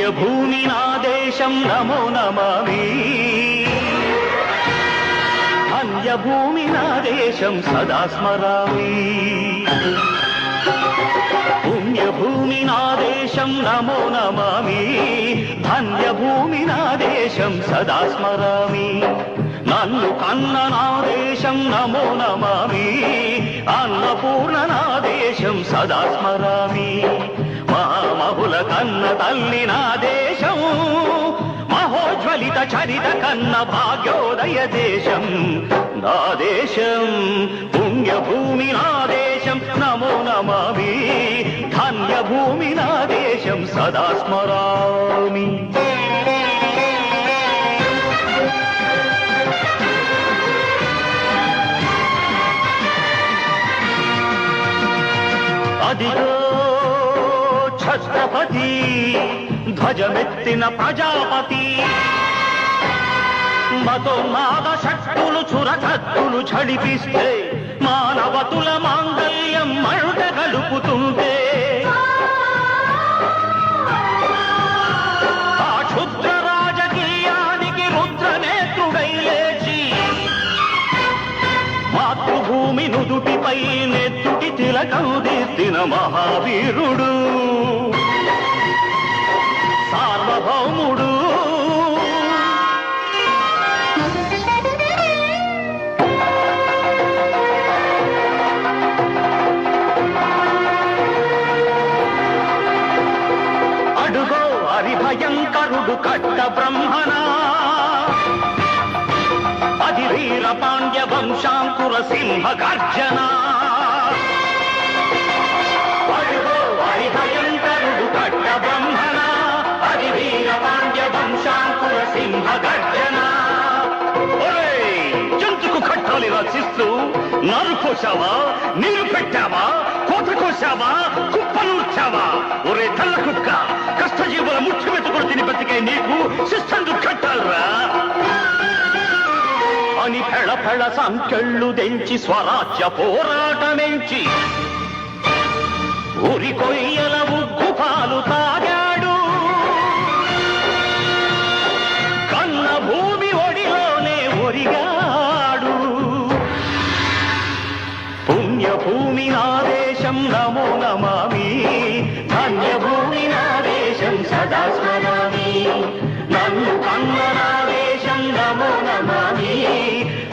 పుణ్యభూమి నా దేశం నమో నమామి ధన్యభూమి నా దేశం సదా స్మరామి పుణ్యభూమి నా దేశం నమో నమామి ధన్యభూమి నా దేశం సదా స్మరామి నన్ను కన్న నా దేశం నమో నమామి అన్నపూర్ణ నా దేశం సదా స్మరామి మహామహుల కన్న తల్లి నా దేశం మహోజ్వలిత చరిత కన్న భాగ్యోదయ దేశం నా దేశం పుణ్యభూమి నా దేశం నమో నమామి ధన్యభూమి నా దేశం సదా స్మరామి అదిగో ఛత్రపతి ధ్వజమెత్తిన ప్రజాపతి మతోన్మాద శక్తులు చురకత్తులు ఝడిపిస్తే మానవతుల మాంగల్యం మంట గలుపుతుంటే ఆ క్షుద్ర రాజకీయానికి రుద్రనేత్రుడై లేచి మాతృభూమి నుదుటిపై నెత్తుటి తిలకం దిద్దిన మహావీరుడు సార్వభౌముడు అడుగో హరిభయంకరుడు కట్ట బ్రహ్మణ అది వీర పాండ్య వంశాంకుర సింహ గర్జన అడుగో హరిభయంకరుడు కట్ట బ్రహ్మణ అది వీర పాండ్య వంశాంకుర సింహ గర్జన జంతుకు కట్టాలి రచిస్తూ నారు కోసావా నీరు పెట్టావా కోత కోసావా కుప్పనూర్చావా ఒరే తల్ల కుక్క కష్టజీవుల ముఖ్య వెతుకుడు తిని బతికే నీకు శిస్తందు కట్టాలరా అని ఫెళ ఫెళ సంకెళ్ళు దెంచి స్వరాజ్య పోరాటమెంచి ఉరి కొయ్యల ఉగ్గు పాలు తాగాడు కన్న భూమి ఒడిలోనే ఒరిగాడు పుణ్యభూమి నా దేశం నమో నమామి ధన్యభూమి నా దేశం సదా స్మరామి నన్ను కన్న నా దేశం నమో నమామి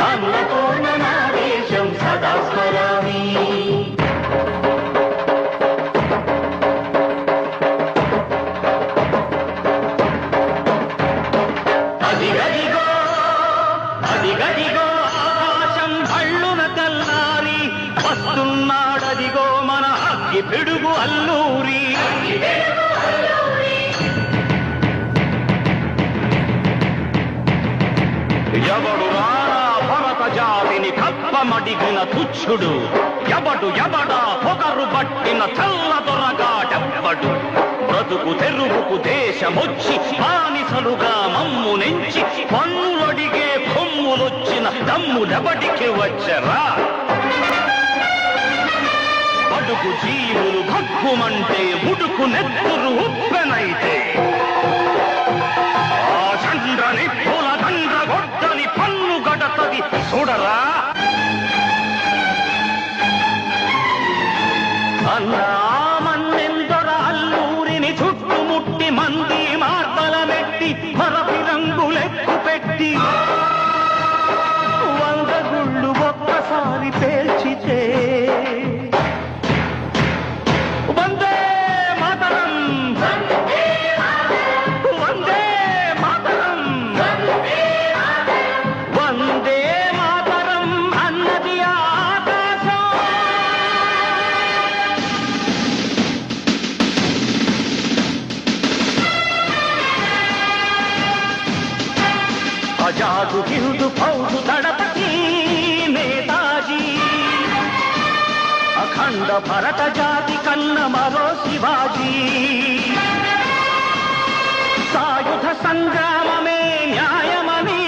అన్నపూర్ణ నా దేశం సదా స్మరామి అదిగదిగో అదిగదిగో ఆకాశం భళ్ళున తెల్లారి వస్తున్నాడదిగో మన అగ్గి పిడుగు అల్లూరి ఎవడు రారా భరత జాతిని కప్పమడిగిన తుచ్చుడు ఎవడు ఎవడా పొగరు పట్టిన చల్ల దొరగాడెవ్వడు బ్రతుకు తెరువుకు దేశమొచ్చి బానిసలుగా మమ్ము నెంచి పన్నులడిగే కొమ్ములొచ్చిన దమ్ములెవడికి వచ్చరా అడుగు జీవులు భగ్గుమంటే ముడుకు నెత్తురు ఉప్పెనైతే ఆ చంద్రని పూల దండ్ర గొడ్డని పన్ను గడతది చూడరా అన్నా మన్నెందొర అల్లూరిని చుట్టుముట్టి మంది మార్తల మెట్టి మరపి రంగులెక్కు పెట్టి 100 గుళ్ళు ఒక్కసారి పేల్చితే వందే మాతరం వందే మాతరం వందే మాతరం అన్నది ఆకాశం ఆజాదు హిందూ ఫౌజు దళపతి నేతాజీ అఖండ భరత జాతి కన్న మరో శివాజీ సాయుధ సంగ్రామమే న్యాయమని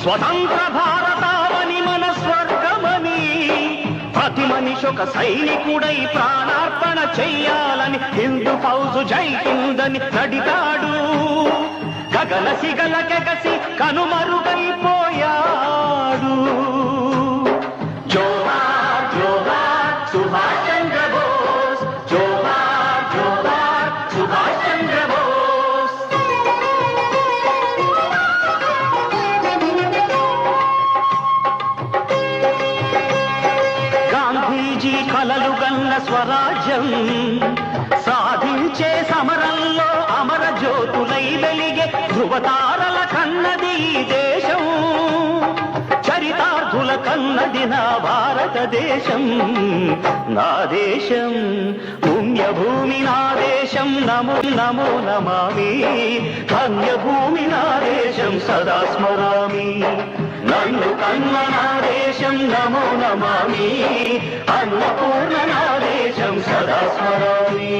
స్వతంత్ర భారతావని మన స్వర్గమని ప్రతి మనిషి ఒక సైనికుడై ప్రాణార్పణ చెయ్యాలని హిందూ ఫౌజు జై హిందని నడిగాడు గగన సిగల కెగసి కనుమరుగైపోయాడు. జోహార్ జోహార్ సుభాష్ చంద్ర బోస్, జోహార్ జోహార్ సుభాష్ చంద్ర బోస్. గాంధీజీ కలలు గన్న స్వరాజ్యం సాధించే సమరంలో అమర జ్యోతులై వెలిగే ధృవతారల కన్నది ఈ దేశం, చరితార్థుల కన్నది నా భారతదేశం. నా దేశం పుణ్యభూమి నా దేశం, నమో నమో నమామి. ధన్యభూమి నా దేశం సదా స్మరామి. నన్ను కన్న నా దేశం నమో నమామి. అన్నపూర్ణ నా దేశం సదా స్మరామి.